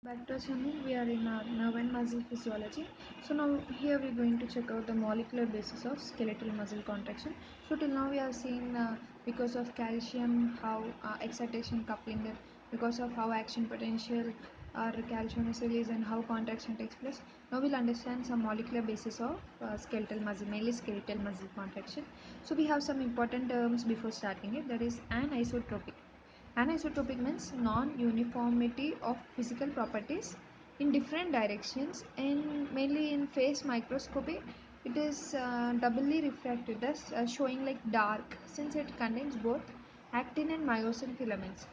Back to our channel. We are in our nerve and muscle physiology. So now here we are going to check out the molecular basis of skeletal muscle contraction. So till now we have seen because of calcium how excitation coupling that, because of how action potential or calcium is released and how contraction takes place. Now we'll understand some molecular basis of skeletal muscle, mainly skeletal muscle contraction. So we have some important terms before starting it, that is anisotropic. Anisotropic means non-uniformity of physical properties in different directions, and mainly in phase microscopy it is doubly refracted, thus showing like dark since it contains both actin and myosin filaments.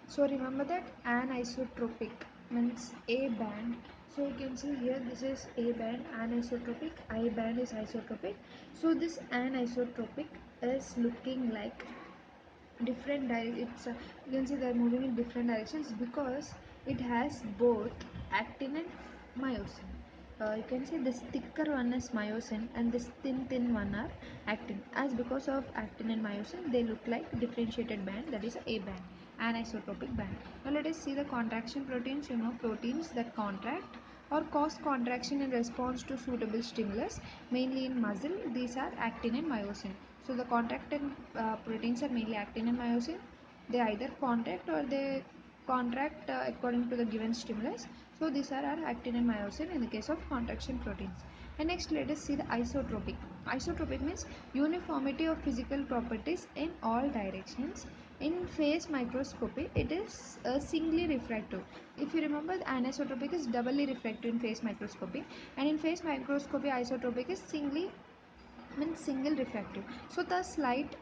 So remember that anisotropic means A band. So you can see here this is A band anisotropic, I band is isotropic. So this anisotropic is looking like different it's you can see they're moving in different directions because it has both actin and myosin. You can see this thicker one is myosin and this thin one are actin. As because of actin and myosin they look like differentiated band, that is a band, anisotropic band. Now let us see the contraction proteins. Proteins that contract or cause contraction in response to suitable stimulus, mainly in muscle. These are actin and myosin. So the contracting proteins are mainly actin and myosin. They either contract or they contract according to the given stimulus. So these are our actin and myosin in the case of contraction proteins. And next let us see the isotropic. Isotropic means uniformity of physical properties in all directions. In phase microscopy it is singly refractive. If you remember, the anisotropic is doubly refractive in phase microscopy, and in phase microscopy isotropic is singly means single refractive. So the slight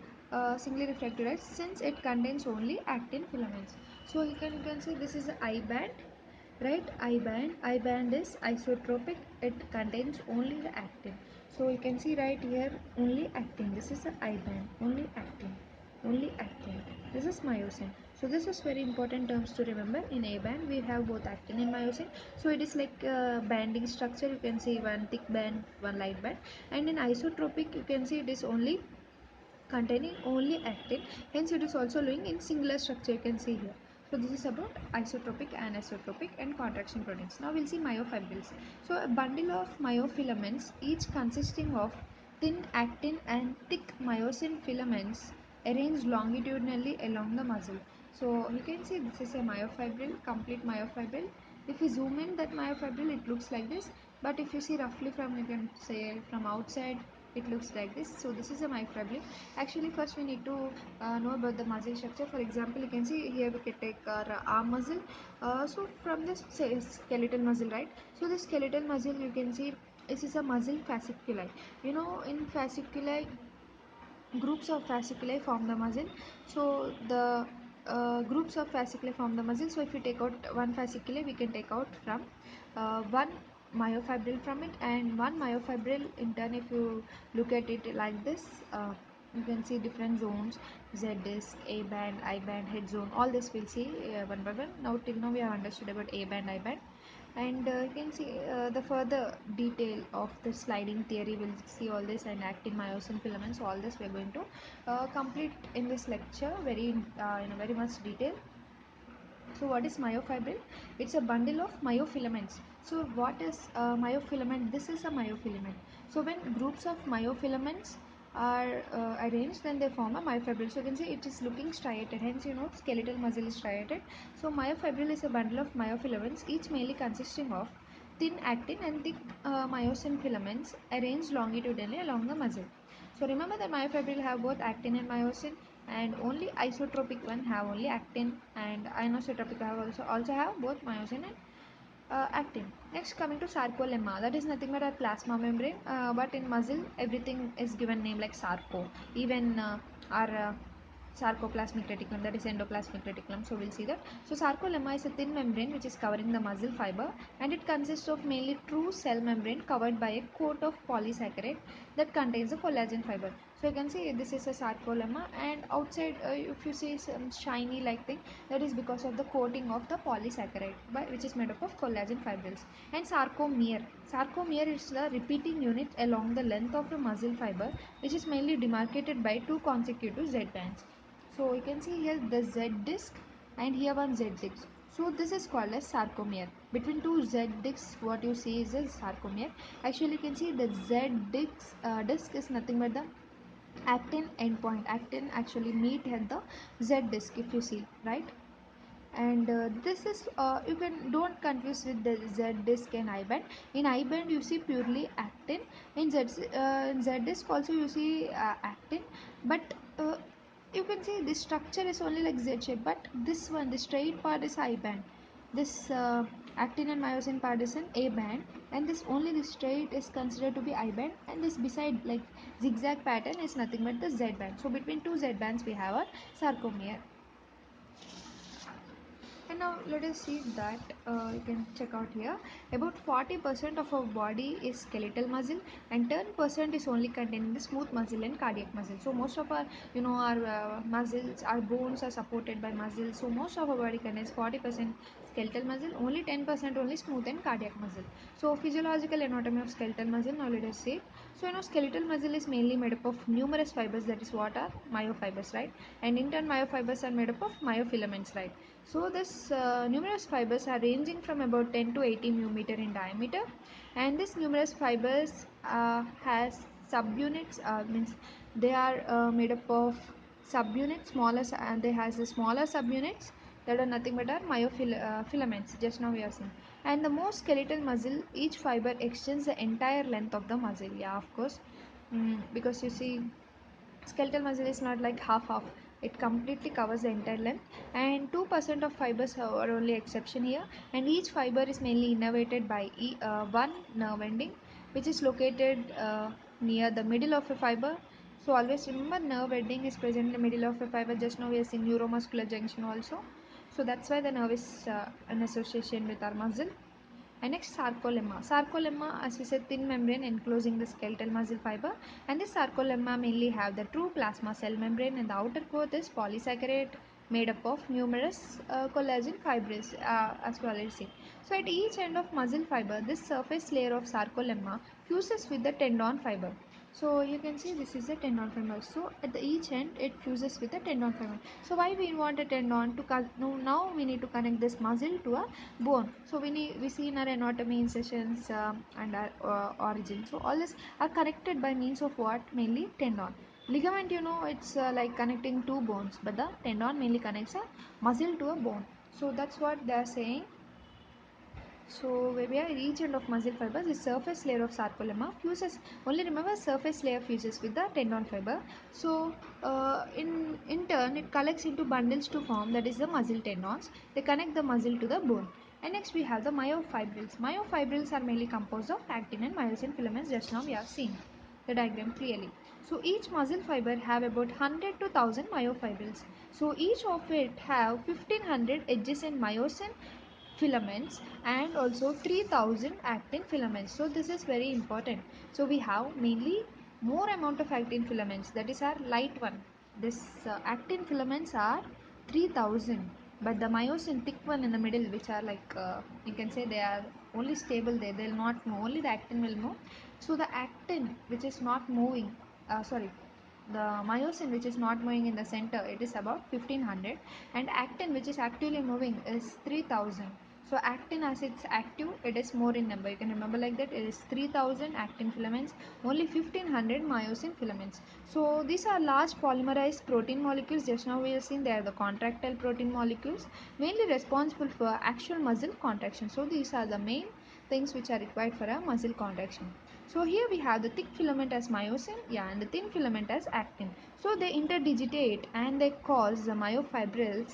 singly refractive, right, since it contains only actin filaments. So you can say this is I band, right? I band is isotropic, it contains only the actin. So you can see right here only actin. This is the I band, only actin, only actin. This is myosin. So this is very important terms to remember. In A band we have both actin and myosin. So it is like banding structure. You can see one thick band, one light band. And in isotropic you can see it is only containing only actin. Hence it is also showing in singular structure. You can see here. So this is about isotropic, anisotropic and contraction proteins. Now we'll see myofibrils. So a bundle of myofilaments, each consisting of thin actin and thick myosin filaments arranged longitudinally along the muscle. So you can see this is a myofibril, complete myofibril. If you zoom in that myofibril it looks like this, but if you see roughly from, you can say from outside, it looks like this. So this is a myofibril. Actually first we need to know about the muscle structure. For example, you can see here we can take our arm muscle. So from this skeletal muscle, right? So the skeletal muscle, you can see this is a muscle fasciculi. In fasciculi, groups of fasciculi form the muscle. So the groups of fasciculi form the muscle. So if you take out one fasciculi, we can take out from one myofibril from it, and one myofibril in turn, if you look at it like this, you can see different zones: Z disc, A band, I band, head zone. All this we'll see one by one. Now till now we have understood about A band, I band, and you can see the further detail of the sliding theory. We'll see all this, and actin myosin filaments, all this we're going to complete in this lecture very in a very much detail. So what is myofibril? It's a bundle of myofilaments. So what is myofilament? This is a myofilament. So when groups of myofilaments are arranged, then they form a myofibril. So you can see it is looking striated, hence skeletal muscle is striated. So myofibril is a bundle of myofilaments, each mainly consisting of thin actin and thick myosin filaments arranged longitudinally along the muscle. So remember that myofibril have both actin and myosin, and only isotropic one have only actin, and anisotropic have also have both myosin and actin. Next, coming to sarcolemma, that is nothing but a plasma membrane, but in muscle everything is given name like sarco. Even our sarcoplasmic reticulum, that is endoplasmic reticulum. So we'll see that. So sarcolemma is a thin membrane which is covering the muscle fiber, and it consists of mainly true cell membrane covered by a coat of polysaccharide that contains a collagen fiber. So you can see this is a sarcolemma, and outside if you see some shiny like thing, that is because of the coating of the polysaccharide which is made up of collagen fibrils. And sarcomere is the repeating unit along the length of the muscle fiber, which is mainly demarcated by two consecutive Z bands. So you can see here the Z disc and here one Z disc. So this is called as sarcomere. Between two Z discs, what you see is a sarcomere. Actually, you can see the disc is nothing but the actin endpoint. Actin actually meet at the Z disc, if you see, right? And this is you can don't confuse with the Z disc and I band. In I band you see purely actin. In Z disc also you see actin, but you can see this structure is only like Z shape, but this one, the straight part is I band. This actin and myosin part is in A band, and this only the straight is considered to be I band, and this beside like zigzag pattern is nothing but the Z band. So between two Z bands we have a sarcomere. And now let us see that you can check out here. About 40% of our body is skeletal muscle, and 10% is only contained in the smooth muscle and cardiac muscle. So most of our, our muscles, our bones are supported by muscles. So most of our body contains 40% skeletal muscle, only 10% only smooth and cardiac muscle. So physiological anatomy of skeletal muscle. Now let us see. So skeletal muscle is mainly made up of numerous fibers. That is what are myofibers, right? And in turn, myofibers are made up of myofilaments, right? So this numerous fibers are ranging from about 10 to 80 millimeter in diameter, and this numerous fibers has subunits. Means they are made up of subunits, smaller, and they has the smaller subunits that are nothing but are myofilaments. Just now we are seeing, and the most skeletal muscle, each fiber extends the entire length of the muscle. Yeah, of course, because you see skeletal muscle is not like half, it completely covers the entire length, and 2% of fibers are only exception here, and each fiber is mainly innervated by one nerve ending which is located near the middle of a fiber. So always remember, nerve ending is present in the middle of a fiber. Just now we are seeing neuromuscular junction also, so that's why the nerve is an association with our muscle. And next, sarcolemma. Sarcolemma, as we said, thin membrane enclosing the skeletal muscle fiber. And this sarcolemma mainly have the true plasma cell membrane, and the outer coat is polysaccharide made up of numerous collagen fibers, as we already seen. So at each end of muscle fiber, this surface layer of sarcolemma fuses with the tendon fiber. So you can see this is a tendon fiber. So at the each end it fuses with the tendon fiber. So why we want a tendon to now we need to connect this muscle to a bone. So we see in our anatomy in sessions and our origin. So all this are connected by means of what? Mainly tendon. Ligament, it's like connecting two bones, but the tendon mainly connects a muscle to a bone. So that's what they are saying. So where we are at each end of muscle fiber, the surface layer of sarcolemma fuses. Only remember, surface layer fuses with the tendon fiber. So in turn, it collects into bundles to form, that is the muscle tendons. They connect the muscle to the bone. And next we have the myofibrils. Myofibrils are mainly composed of actin and myosin filaments. Just now we have seen the diagram clearly. So each muscle fiber have about 100 to 1000 myofibrils. So each of it have 1500 adjacent myosin filaments and also 3000 actin filaments. So this is very important. So we have mainly more amount of actin filaments, that is our light one. This actin filaments are 3000, but the myosin thick one in the middle, which are like you can say they are only stable there, they'll not move, only the actin will move. So the actin which is not moving, sorry, the myosin which is not moving in the center, it is about 1500, and actin which is actively moving is 3000. So actin, as it's active, it is more in number. You can remember like that. It is 3000 actin filaments, only 1500 myosin filaments. So these are large polymerized protein molecules. Just now we have seen they are the contractile protein molecules, mainly responsible for actual muscle contraction. So these are the main things which are required for a muscle contraction. So here we have the thick filament as myosin, yeah, and the thin filament as actin. So they interdigitate and they cause the myofibrils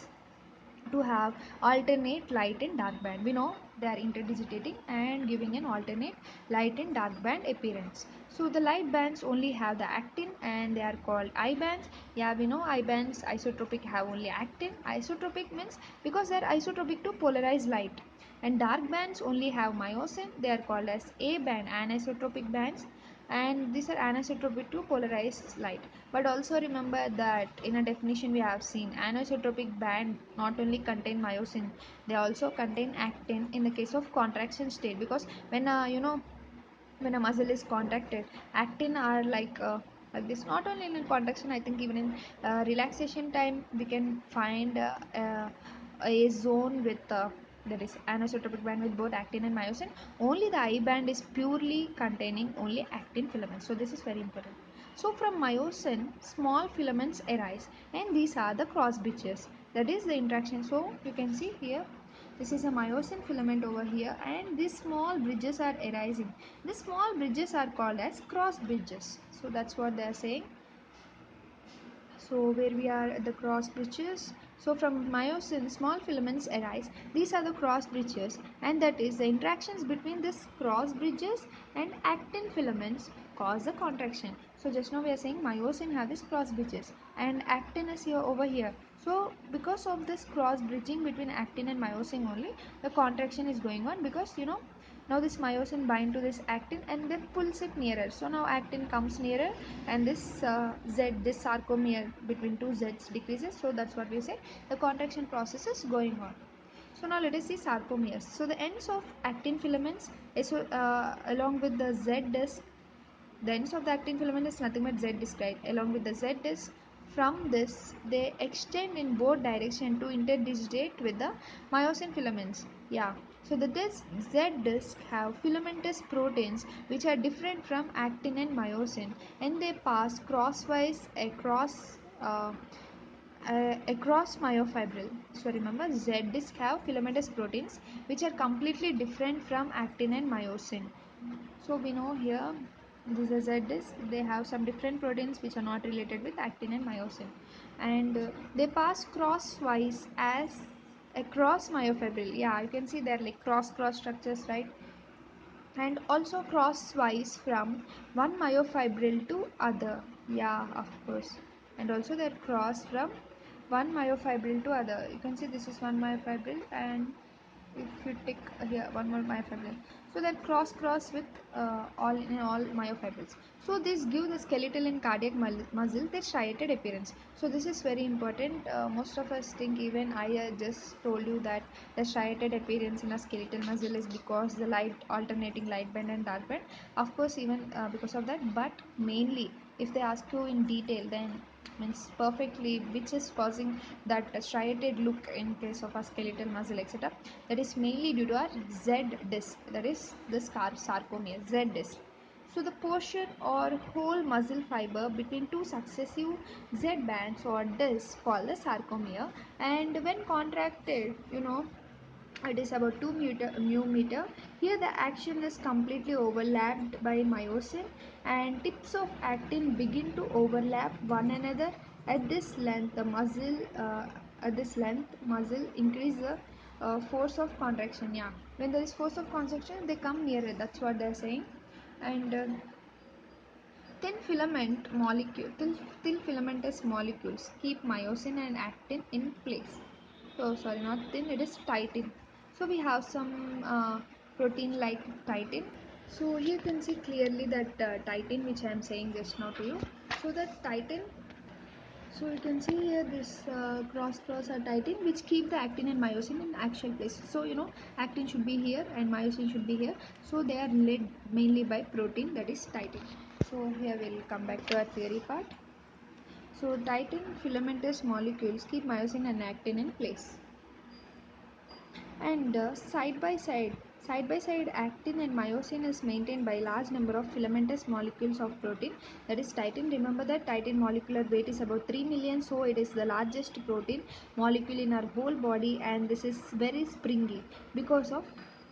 to have alternate light and dark band. We know they are interdigitating and giving an alternate light and dark band appearance. So the light bands only have the actin and they are called I bands. Yeah, we know I bands isotropic have only actin. Isotropic means because they are isotropic to polarized light. And dark bands only have myosin. They are called as A band anisotropic bands, and these are anisotropic to polarized light. But also remember that in a definition we have seen anisotropic band not only contain myosin, they also contain actin in the case of contraction state, because when when a muscle is contracted, actin are like this. Not only in contraction, I think even in relaxation time we can find a zone with that is anisotropic band with both actin and myosin. Only the I band is purely containing only actin filaments. So this is very important. So from myosin, small filaments arise, and these are the cross bridges. That is the interaction. So you can see here, this is a myosin filament over here, and these small bridges are arising. These small bridges are called as cross bridges. So that's what they are saying. So where we are at the cross bridges, so from myosin small filaments arise. These are the cross bridges, and that is the interactions between this cross bridges and actin filaments cause the contraction. So just now we are saying myosin have this cross bridges and actin is here over here. So because of this cross bridging between actin and myosin only, the contraction is going on, because now this myosin bind to this actin and then pulls it nearer. So now actin comes nearer, and this this sarcomere between two z's decreases. So that's what we say, the contraction process is going on. So now let us see sarcomeres. So the ends of actin filaments is along with the z disc. The ends of the actin filament is nothing but Z disc, right? Along with the Z disc. From this, they extend in both direction to interdigitate with the myosin filaments. Yeah. So the Z disc have filamentous proteins which are different from actin and myosin, and they pass crosswise across myofibril. So remember, Z disc have filamentous proteins which are completely different from actin and myosin. So we know here this is a Z disc. They have some different proteins which are not related with actin and myosin, and they pass crosswise as across myofibril. Yeah, you can see they're like cross structures, right? And also crosswise from one myofibril to other. Yeah, of course. And also they're cross from one myofibril to other. You can see this is one myofibril, and if you take here one more myofibril, so that cross with all myofibrils. So this gives the skeletal and cardiac muscle their striated appearance. So this is very important. Most of us think, even I just told you that the striated appearance in a skeletal muscle is because the alternating light band and dark band. Of course, even because of that, but mainly if they ask you in detail, then means perfectly which is causing that striated look in case of a skeletal muscle, etc. That is mainly due to our Z disc, that is the sarcomere, Z disc. So the portion or whole muscle fiber between two successive Z bands or discs called the sarcomere, and when contracted, it is about 2 meter. Here the action is completely overlapped by myosin, and tips of actin begin to overlap one another. At this length, muscle increase the force of contraction. Yeah, when there is force of contraction, they come nearer. That's what they are saying. And thin filamentous molecules keep myosin and actin in place. So sorry, not thin, it is titin. So we have some protein like titin. So here you can see clearly that titin which I am saying just now to you. So that titin, so you can see here this cross are titin which keep the actin and myosin in actual place. So actin should be here and myosin should be here. So they are led mainly by protein, that is titin. So here we'll come back to our theory part. So titin filamentous molecules keep myosin and actin in place. And side by side actin and myosin is maintained by large number of filamentous molecules of protein, that is titin. Remember that titin molecular weight is about 3 million, so it is the largest protein molecule in our whole body, and this is very springy because of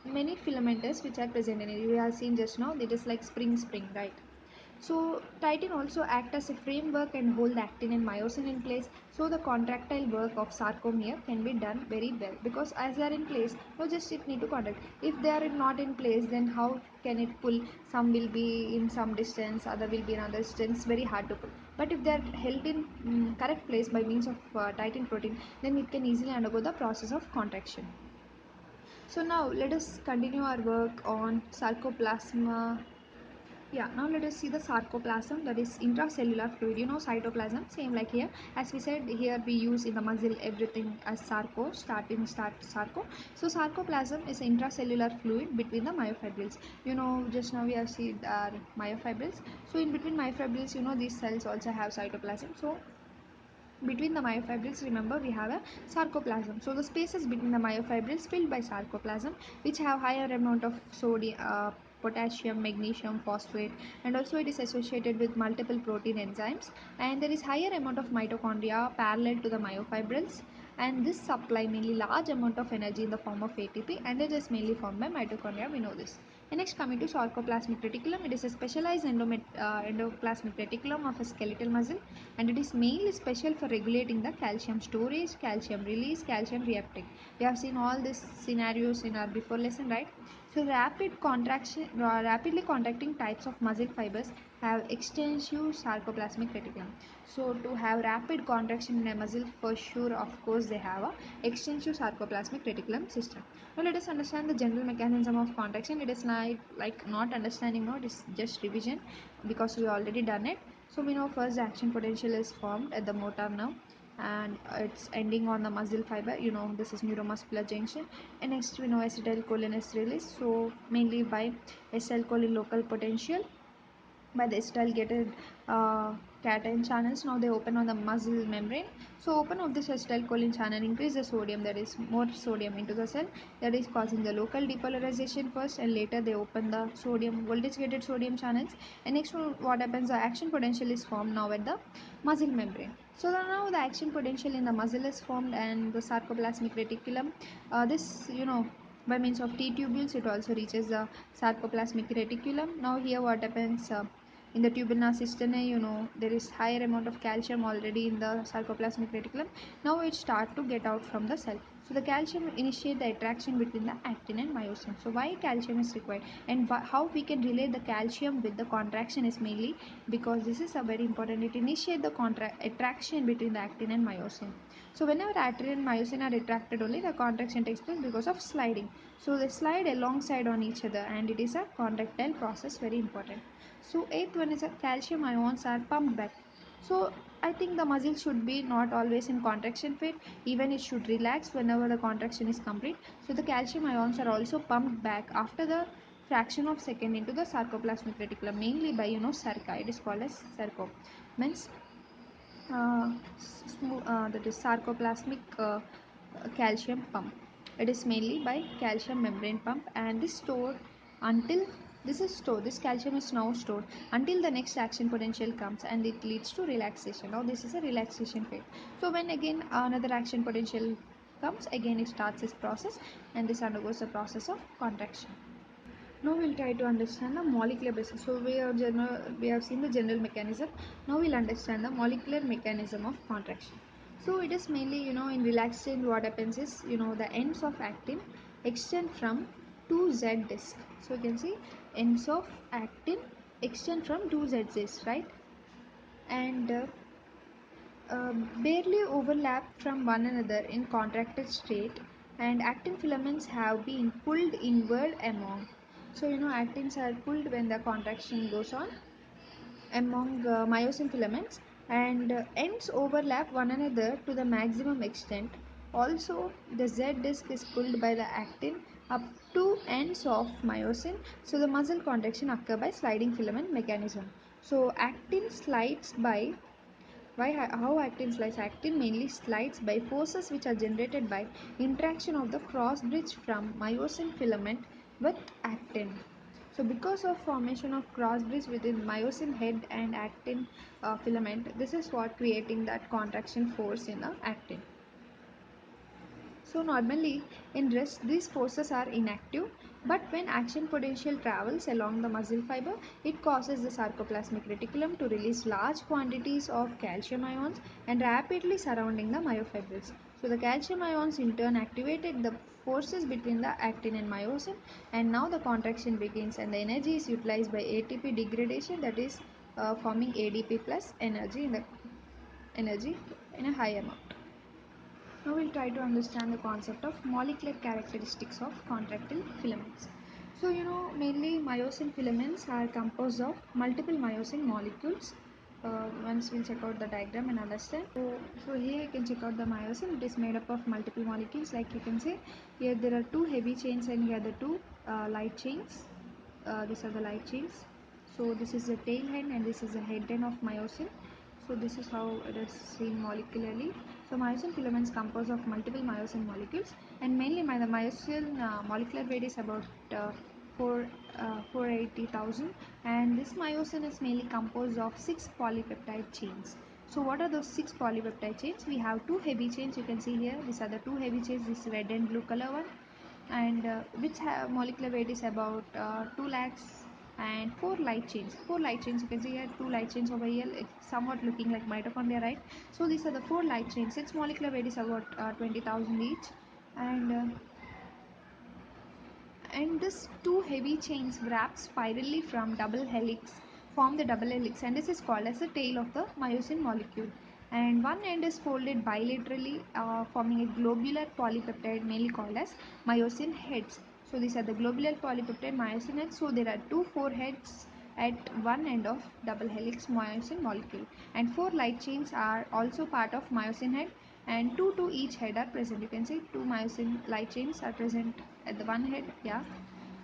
many filamentous which are present in it. We have seen just now, it is like spring, right? So titin also act as a framework and hold the actin and myosin in place. So the contractile work of sarcomere can be done very well, because as they are in place, no, just it need to contract. If they are not in place, then how can it pull? Some will be in some distance, other will be in another distance. Very hard to pull. But if they are held in correct place by means of titin protein, then it can easily undergo the process of contraction. So now let us continue our work on sarcoplasma. Yeah, now let us see the sarcoplasm, that is intracellular fluid. Cytoplasm, same like here. As we said, here we use in the muscle everything as sarco. So sarcoplasm is intracellular fluid between the myofibrils. Just now we have seen myofibrils. So in between myofibrils, these cells also have cytoplasm. So Between the myofibrils, remember, we have a sarcoplasm. So the spaces between the myofibrils filled by sarcoplasm, which have higher amount of sodium, potassium, magnesium, phosphate, and also it is associated with multiple protein enzymes, and there is higher amount of mitochondria parallel to the myofibrils, and this supply mainly large amount of energy in the form of ATP, and it is mainly formed by mitochondria, we know this. And next, coming to sarcoplasmic reticulum, it is a specialized endoplasmic reticulum of a skeletal muscle, and it is mainly special for regulating the calcium storage, calcium release, calcium reuptake. We have seen all these scenarios in our before lesson, right? So rapidly contracting types of muscle fibers have extensive sarcoplasmic reticulum. So to have rapid contraction in a muscle, for sure, of course, they have a extensive sarcoplasmic reticulum system. Now let us understand the general mechanism of contraction. It is like not understanding now, it is just revision because we already done it. So we know first the action potential is formed at the motor nerve, and it's ending on the muscle fiber. You know, this is neuromuscular junction. And next we know acetylcholine is released, so mainly by acetylcholine local potential by the acetyl cation channels. Now they open on the muscle membrane. So open of this acetylcholine channel increase the sodium, that is more sodium into the cell, that is causing the local depolarization first, and later they open the sodium voltage gated sodium channels. And next what happens, the action potential is formed now at the muscle membrane. So now the action potential in the muscle is formed, and the sarcoplasmic reticulum, this, you know, by means of T tubules, it also reaches the sarcoplasmic reticulum. Now here what happens, in the tubular cisternae, you know, there is higher amount of calcium already in the sarcoplasmic reticulum. Now it start to get out from the cell. So the calcium initiate the attraction between the actin and myosin. So why calcium is required, and how we can relate the calcium with the contraction is mainly because this is a very important. It initiate the attraction between the actin and myosin. So whenever actin and myosin are attracted, only the contraction takes place because of sliding. So they slide alongside on each other, and it is a contractile process, very important. So eighth one is a calcium ions are pumped back. So I think the muscle should be not always in contraction phase, even it should relax whenever the contraction is complete. So the calcium ions are also pumped back after the fraction of second into the sarcoplasmic reticulum, mainly by, you know, sarca. It is called as sarco, means that is sarcoplasmic calcium pump. It is mainly by calcium membrane pump, and this stored until this calcium is now stored until the next action potential comes, and it leads to relaxation. Now this is a relaxation phase. So when again another action potential comes, again it starts this process, and this undergoes the process of contraction. Now we'll try to understand the molecular basis. So we have seen the general mechanism. Now we'll understand the molecular mechanism of contraction. So it is mainly, you know, in relaxation what happens is, you know, the ends of actin extend from 2Z disc. So you can see ends of actin extend from 2Z disc, right? And barely overlap from one another in contracted state, and actin filaments have been pulled inward among. So you know, actins are pulled when the contraction goes on among myosin filaments, and ends overlap one another to the maximum extent. Also, the Z disc is pulled by the actin up to ends of myosin. So the muscle contraction occur by sliding filament mechanism. So actin slides by how actin slides? Actin mainly slides by forces which are generated by interaction of the cross bridge from myosin filament with actin. So because of formation of cross bridge within myosin head and actin filament, this is what creating that contraction force in the actin. So normally in rest these forces are inactive, but when action potential travels along the muscle fiber, it causes the sarcoplasmic reticulum to release large quantities of calcium ions and rapidly surrounding the myofibrils. So the calcium ions in turn activated the forces between the actin and myosin, and now the contraction begins, and the energy is utilized by ATP degradation, that is forming ADP plus energy in a high amount. Now we'll try to understand the concept of molecular characteristics of contractile filaments. So you know, mainly myosin filaments are composed of multiple myosin molecules. Once we'll check out the diagram and understand. So here you can check out the myosin. It is made up of multiple molecules. Like you can see, here there are two heavy chains and here the two light chains. These are the light chains. So this is the tail end and this is the head end of myosin. So this is how it is seen molecularly. So myosin filaments compose of multiple myosin molecules, and mainly the myosin molecular weight is about 4 480,000, and this myosin is mainly composed of 6 polypeptide chains. So what are those 6 polypeptide chains? We have 2 heavy chains, you can see here. These are the 2 heavy chains, this red and blue color one, and which have molecular weight is about 2 lakhs, and 4 light chains. 4 light chains, you can see here 2 light chains over here, it's somewhat looking like mitochondria, right? So these are the 4 light chains. Its molecular weight is about 20,000 each, and this 2 heavy chains wrap spirally from double helix, form the double helix, and this is called as the tail of the myosin molecule. And one end is folded bilaterally, forming a globular polypeptide, mainly called as myosin heads. So these are the globular polypeptide myosin heads. So there are 2 4 heads at one end of double helix myosin molecule, and 4 light chains are also part of myosin head, and 2 to each head are present. You can see 2 myosin light chains are present at the one head, yeah.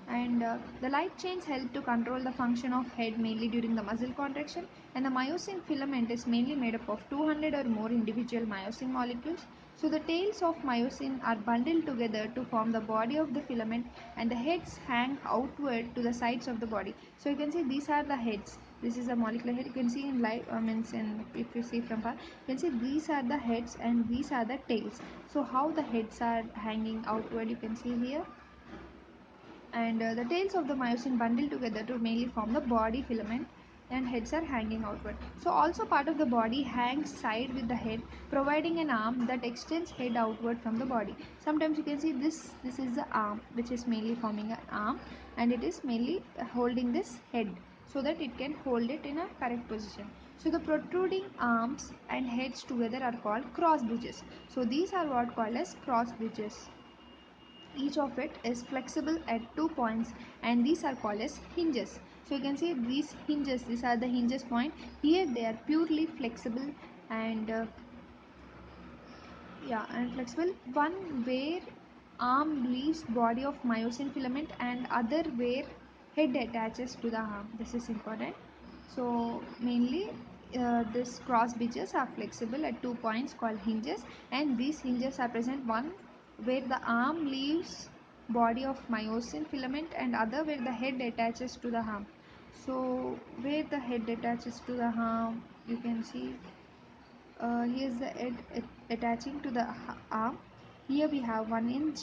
And the light chains help to control the function of head mainly during the muscle contraction, and the myosin filament is mainly made up of 200 or more individual myosin molecules. So the tails of myosin are bundled together to form the body of the filament, and the heads hang outward to the sides of the body. So you can see these are the heads. This is a molecular head. You can see in light, means in, if you see from far, you can see these are the heads and these are the tails. So how the heads are hanging outward, you can see here, and the tails of the myosin bundle together to mainly form the body filament, and heads are hanging outward. So also part of the body hangs side with the head, providing an arm that extends head outward from the body. Sometimes you can see this is the arm, which is mainly forming an arm, and it is mainly holding this head so that it can hold it in a correct position. So the protruding arms and heads together are called cross bridges. So these are what called as cross bridges. Each of it is flexible at 2 points, and these are called as hinges. So you can see these hinges, these are the hinges point. Here they are purely flexible, and and flexible. One where arm leaves body of myosin filament, and other where head attaches to the arm. This is important. So mainly this cross bridges are flexible at 2 points called hinges, and these hinges are present, one where the arm leaves body of myosin filament, and other where the head attaches to the arm. So where the head attaches to the arm, you can see here's the head attaching to the arm. Here we have 1 inch.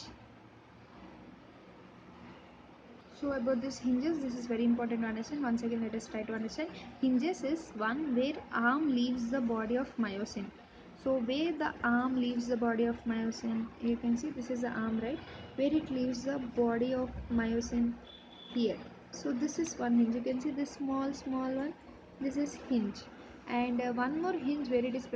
So about this hinges, this is very important to understand. Once again, let us try to understand. Hinges is one where arm leaves the body of myosin. So where the arm leaves the body of myosin, you can see this is the arm, right? Where it leaves the body of myosin here. So this is one hinge. You can see this small one. This is hinge, and one more hinge where it is